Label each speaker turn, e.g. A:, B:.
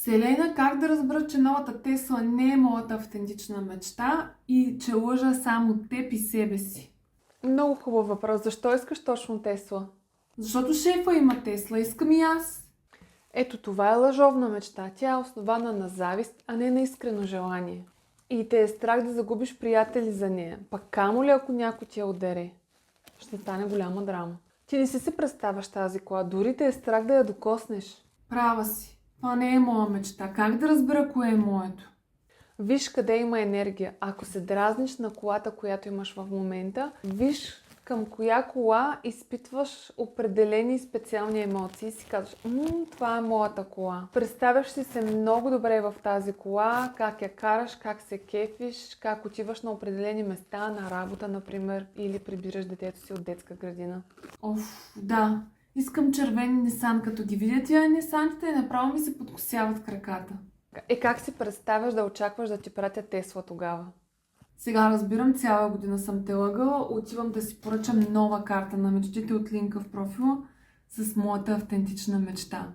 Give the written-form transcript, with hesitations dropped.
A: Селена, как да разбера, че новата Тесла не е моята автентична мечта и че лъжа само теб и себе си?
B: Много хубав въпрос. Защо искаш точно Тесла?
A: Защото шефа има Тесла, искам и аз.
B: Ето това е лъжовна мечта. Тя е основана на завист, а не на искрено желание. И те е страх да загубиш приятели за нея. Пак камо ли ако някой ти я удари? Ще стане голяма драма. Ти не си се представяш тази кола, дори те е страх да я докоснеш.
A: Права си. Това не е моя мечта. Как да разбера кое е моето?
B: Виж къде има енергия. Ако се дразниш на колата, която имаш в момента, виж към коя кола изпитваш определени специални емоции и си казваш, това е моята кола. Представяш си се много добре в тази кола, как я караш, как се кефиш, как отиваш на определени места, на работа, например, или прибираш детето си от детска градина.
A: Да. Искам червени Нисан. Като ги видя тия Нисанчета, направо ми се подкосяват краката.
B: Как си представяш да очакваш да ти пратя Тесла тогава?
A: Сега разбирам, цяла година съм те лъгала. Отивам да си поръчам нова карта на мечтите от линка в профила с моята автентична мечта.